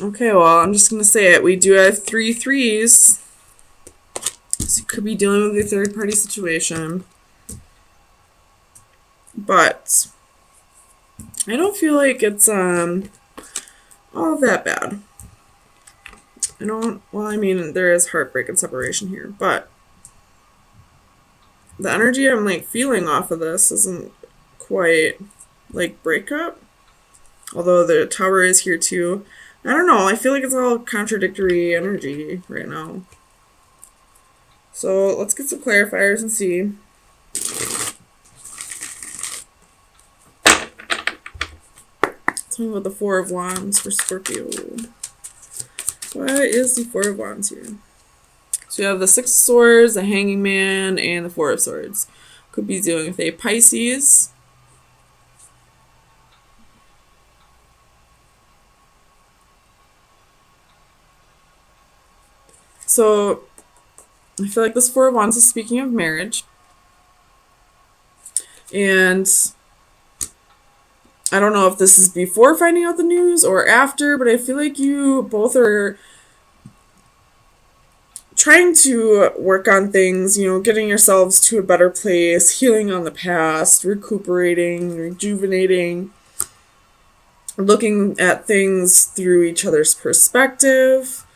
Okay, well, I'm just going to say it. We do have 3 threes. So you could be dealing with a third-party situation. But I don't feel like it's all that bad. Well, I mean, there is heartbreak and separation here, but the energy I'm like feeling off of this isn't quite like breakup. Although the tower is here too. I don't know. I feel like it's all contradictory energy right now. So let's get some clarifiers and see. Tell me about the Four of Wands for Scorpio. What is the Four of Wands here? So you have the Six of Swords, the Hanging Man, and the Four of Swords. Could be dealing with a Pisces. So I feel like this Four of Wands is speaking of marriage. And I don't know if this is before finding out the news or after, but I feel like you both are trying to work on things, getting yourselves to a better place, healing on the past, recuperating, rejuvenating, looking at things through each other's perspective.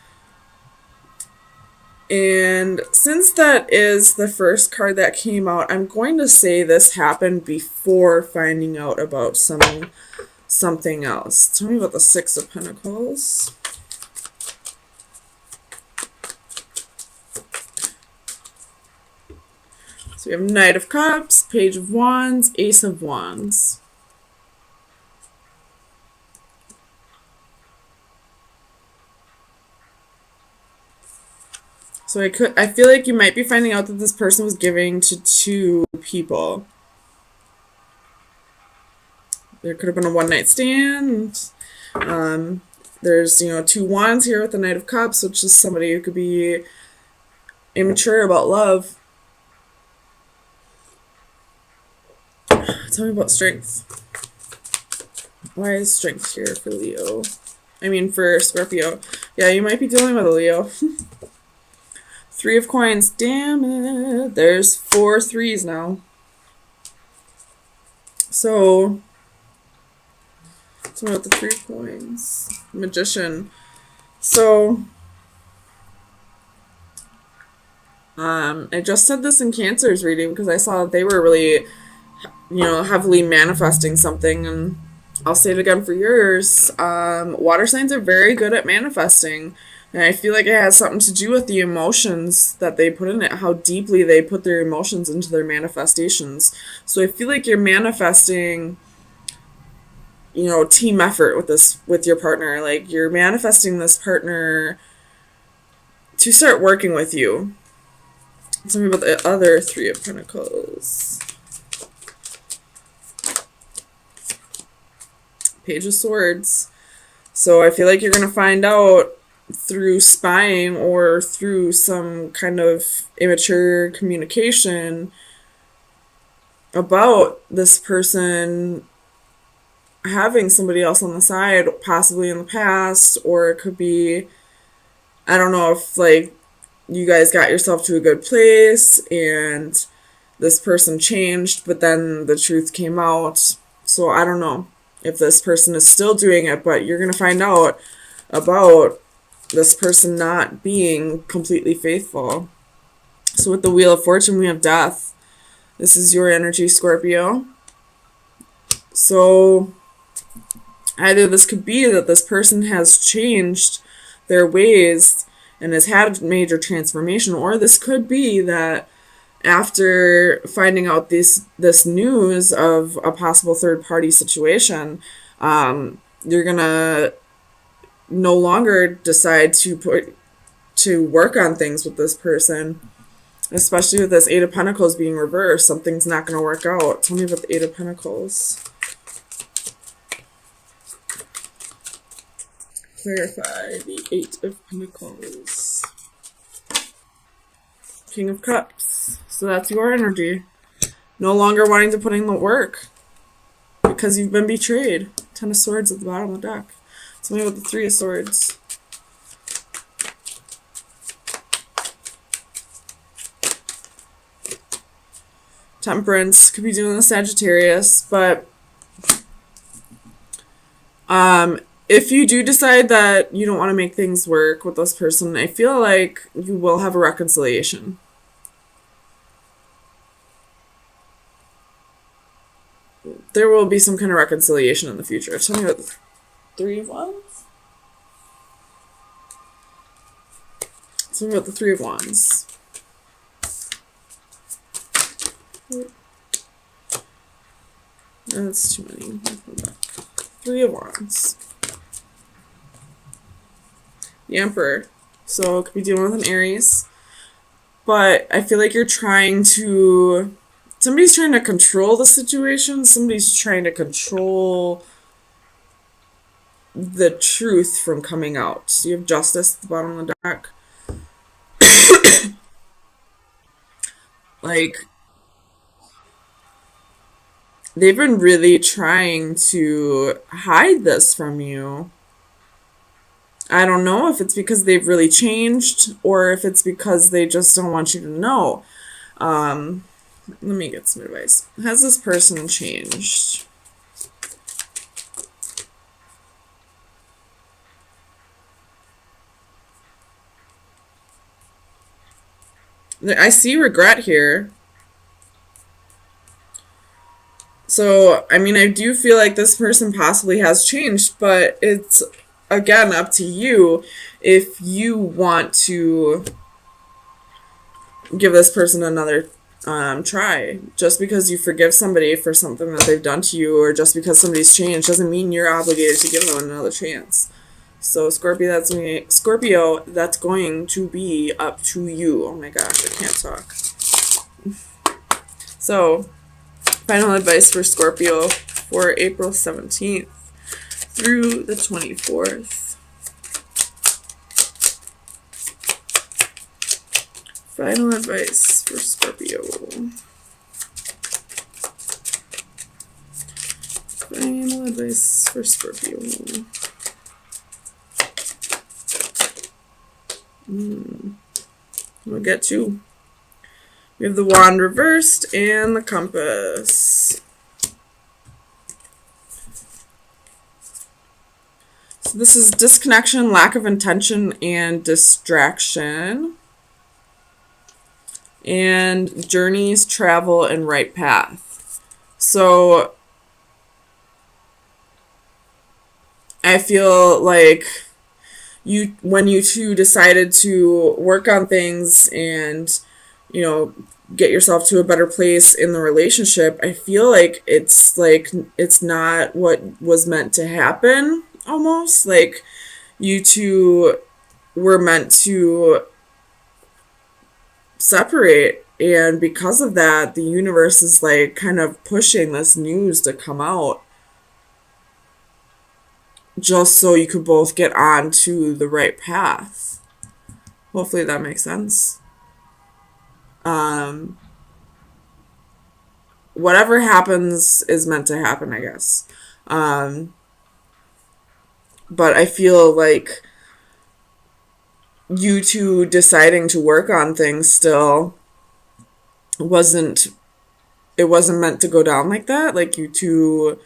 And since that is the first card that came out, I'm going to say this happened before finding out about something else. Tell me about the Six of Pentacles. So we have Knight of Cups, Page of Wands, Ace of Wands. So I feel like you might be finding out that this person was giving to 2 people. There could have been a one-night stand. There's, 2 wands here with the Knight of Cups, which is somebody who could be immature about love. Tell me about strength. Why is strength here for Leo? I mean, for Scorpio. Yeah, you might be dealing with a Leo. 3 of Coins. Damn it. There's 4 threes now. So, tell me about the 3 coins. Magician. So, I just said this in Cancer's reading because I saw that they were really, heavily manifesting something, and I'll say it again for yours. Water signs are very good at manifesting, and I feel like it has something to do with the emotions that they put in it, how deeply they put their emotions into their manifestations. So I feel like you're manifesting, team effort with your partner. Like, you're manifesting this partner to start working with you. Tell me about the other 3 of Pentacles. Page of Swords. So I feel like you're going to find out through spying or through some kind of immature communication about this person having somebody else on the side, possibly in the past, or it could be, I don't know if, like, you guys got yourself to a good place and this person changed, but then the truth came out. So I don't know if this person is still doing it, but you're going to find out about this person not being completely faithful. So with the Wheel of Fortune, we have Death. This is your energy, Scorpio. So either this could be that this person has changed their ways and has had a major transformation, or this could be that after finding out this news of a possible third-party situation, you're gonna no longer decide to work on things with this person, especially with this 8 of Pentacles being reversed. Something's not going to work out. Tell me about the 8 of Pentacles. Clarify the 8 of Pentacles. King of Cups. So that's your energy. No longer wanting to put in the work because you've been betrayed. 10 of Swords at the bottom of the deck. Tell me about the Three of Swords. Temperance, could be doing the Sagittarius, but if you do decide that you don't want to make things work with this person, I feel like you will have a reconciliation. There will be some kind of reconciliation in the future. Tell me about the Three of Wands. Tell me about the Three of Wands. That's too many. Three of Wands. The Emperor. So it could be dealing with an Aries. But I feel like you're trying to... Somebody's trying to control the situation. Somebody's trying to control the truth from coming out. So you have Justice at the bottom of the deck. Like, they've been really trying to hide this from you. I don't know if it's because they've really changed or if it's because they just don't want you to know. Let me get some advice. Has this person changed? I see regret here. So, I mean, I do feel like this person possibly has changed, but it's, again, up to you if you want to give this person another try. Just because you forgive somebody for something that they've done to you, or just because somebody's changed, doesn't mean you're obligated to give them another chance. So Scorpio, that's going to be up to you. Oh my gosh, I can't talk. So, final advice for Scorpio for April 17th through the 24th. Final advice for Scorpio. Final advice for Scorpio. We'll get two. We have the wand reversed and the compass. So this is disconnection, lack of intention, and distraction. And journeys, travel, and right path. So I feel like when you two decided to work on things and, you know, get yourself to a better place in the relationship, I feel like it's not what was meant to happen, almost. Like, you two were meant to separate, and because of that, the universe is like kind of pushing this news to come out just so you could both get on to the right path. Hopefully that makes sense. Whatever happens is meant to happen, I guess. But I feel like you two deciding to work on things still wasn't meant to go down like that. Like, you two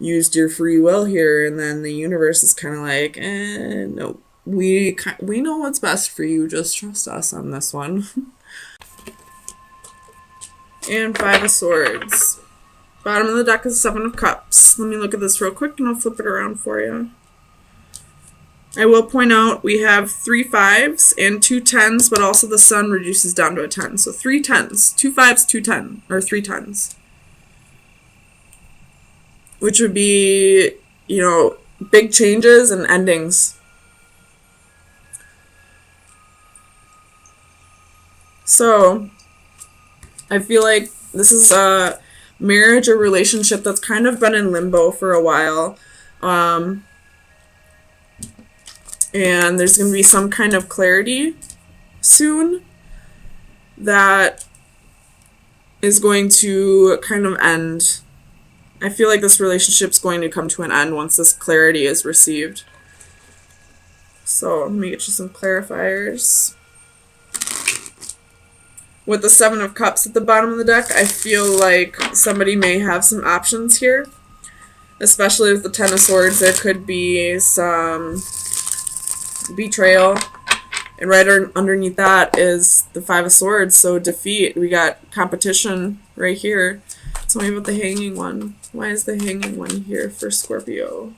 used your free will here, and then the universe is kind of like, no, we know what's best for you, just trust us on this one. And Five of Swords. Bottom of the deck is Seven of Cups. Let me look at this real quick and I'll flip it around for you. I will point out we have 3 5s and 2 10s, but also the sun reduces down to a 10. So 3 10s, 2 5s, 2 10, or 3 10s. Which would be, you know, big changes and endings. So I feel like this is a marriage or relationship that's kind of been in limbo for a while. And there's going to be some kind of clarity soon that is going to kind of end. I feel like this relationship's going to come to an end once this clarity is received. So let me get you some clarifiers. With the Seven of Cups at the bottom of the deck, I feel like somebody may have some options here. Especially with the Ten of Swords, there could be some betrayal. And right underneath that is the Five of Swords, so defeat. We got competition right here. Tell me about the Hanging One. Why is the Hanging One here for Scorpio?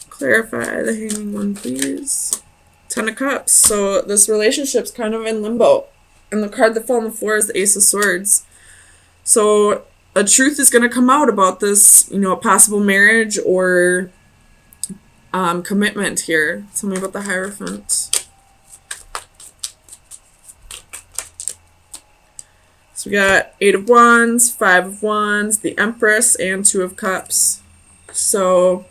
Clarify the Hanging One, please. Ten of Cups. So this relationship's kind of in limbo. And the card that fell on the floor is the Ace of Swords. So a truth is going to come out about this, you know, possible marriage or commitment here. Tell me about the Hierophant. So we got Eight of Wands, Five of Wands, the Empress, and Two of Cups. So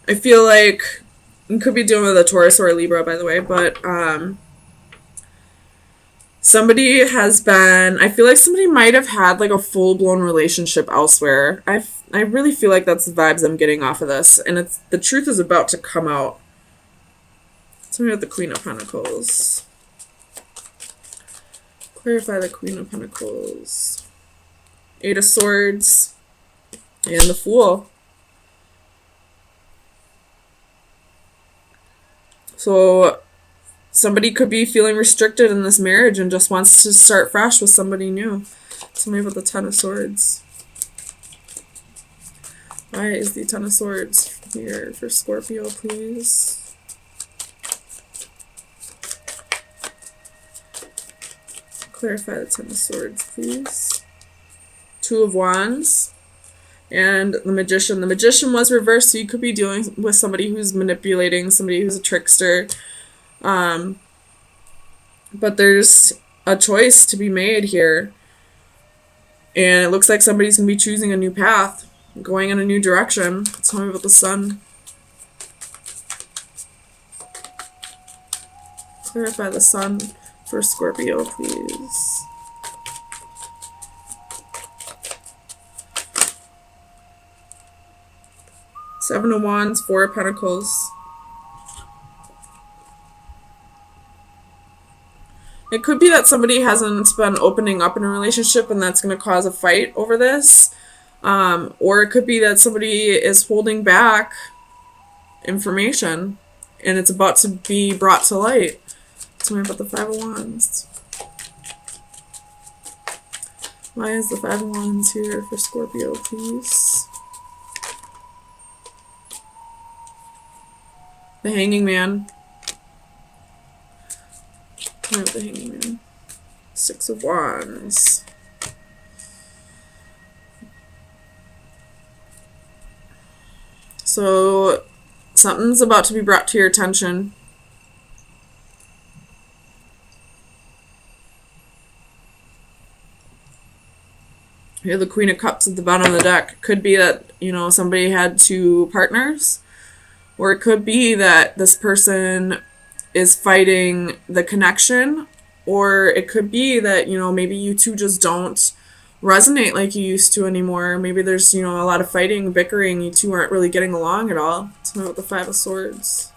I feel like you could be dealing with a Taurus or a Libra, by the way, but somebody has been, I feel like somebody might have had like a full-blown relationship elsewhere. I really feel like that's the vibes I'm getting off of this, and it's the truth is about to come out. Tell me about the Queen of Pentacles. Clarify the Queen of Pentacles. Eight of Swords, and the Fool. So somebody could be feeling restricted in this marriage and just wants to start fresh with somebody new. Tell me about the Ten of Swords. Why is the Ten of Swords here for Scorpio, please? Clarify the Ten of Swords, please. Two of Wands. And the Magician. The Magician was reversed, so you could be dealing with somebody who's manipulating, somebody who's a trickster. But there's a choice to be made here. And it looks like somebody's going to be choosing a new path, going in a new direction. Tell me about the Sun. Clarify the Sun for Scorpio, please. Seven of Wands, Four of Pentacles. It could be that somebody hasn't been opening up in a relationship and that's going to cause a fight over this. Or it could be that somebody is holding back information and it's about to be brought to light. Tell me about the Five of Wands. Why is the Five of Wands here for Scorpio, please? The Hanging Man. Tell me about the Hanging Man. Six of Wands. So something's about to be brought to your attention. Here, the Queen of Cups at the bottom of the deck. Could be that, you know, somebody had two partners. Or it could be that this person is fighting the connection. Or it could be that, you know, maybe you two just don't resonate like you used to anymore. Maybe there's, you know, a lot of fighting, bickering. You two aren't really getting along at all. Tell me about the Five of Swords.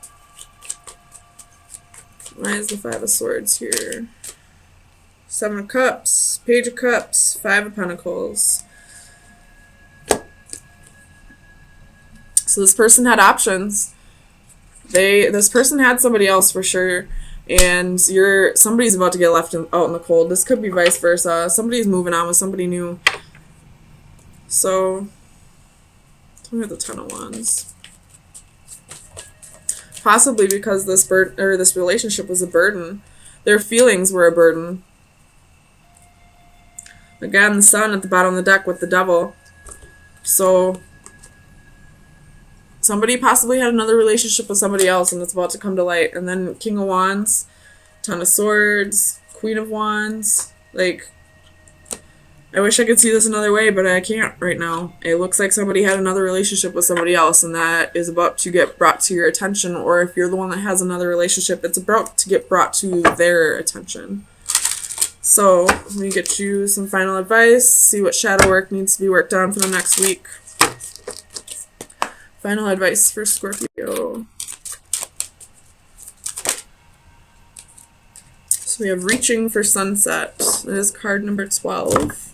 Why is the Five of Swords here? Seven of Cups, Page of Cups, Five of Pentacles. So this person had options. This person had somebody else for sure, and somebody's about to get left out in the cold. This could be vice versa. Somebody's moving on with somebody new. So, tell me the Ten of Wands. Possibly because this relationship was a burden. Their feelings were a burden. Again, the Sun at the bottom of the deck with the Devil. So somebody possibly had another relationship with somebody else and it's about to come to light. And then King of Wands, Ten of Swords, Queen of Wands. Like, I wish I could see this another way, but I can't right now. It looks like somebody had another relationship with somebody else and that is about to get brought to your attention. Or if you're the one that has another relationship, it's about to get brought to their attention. So let me get you some final advice, see what shadow work needs to be worked on for the next week. Final advice for Scorpio. So we have reaching for sunset. That is card number 12.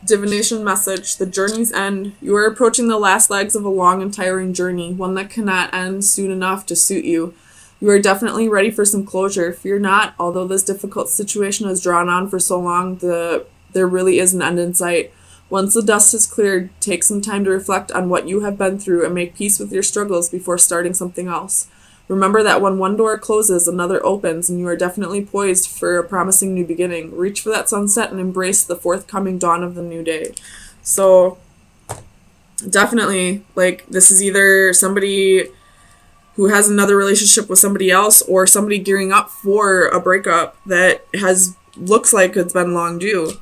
Divination message. The journey's end. You are approaching the last legs of a long and tiring journey, one that cannot end soon enough to suit you. You are definitely ready for some closure. Fear not, although this difficult situation has drawn on for so long, there really is an end in sight. Once the dust has cleared, take some time to reflect on what you have been through and make peace with your struggles before starting something else. Remember that when one door closes, another opens, and you are definitely poised for a promising new beginning. Reach for that sunset and embrace the forthcoming dawn of the new day. So, definitely, like, this is either somebody who has another relationship with somebody else or somebody gearing up for a breakup that looks like it's been long due.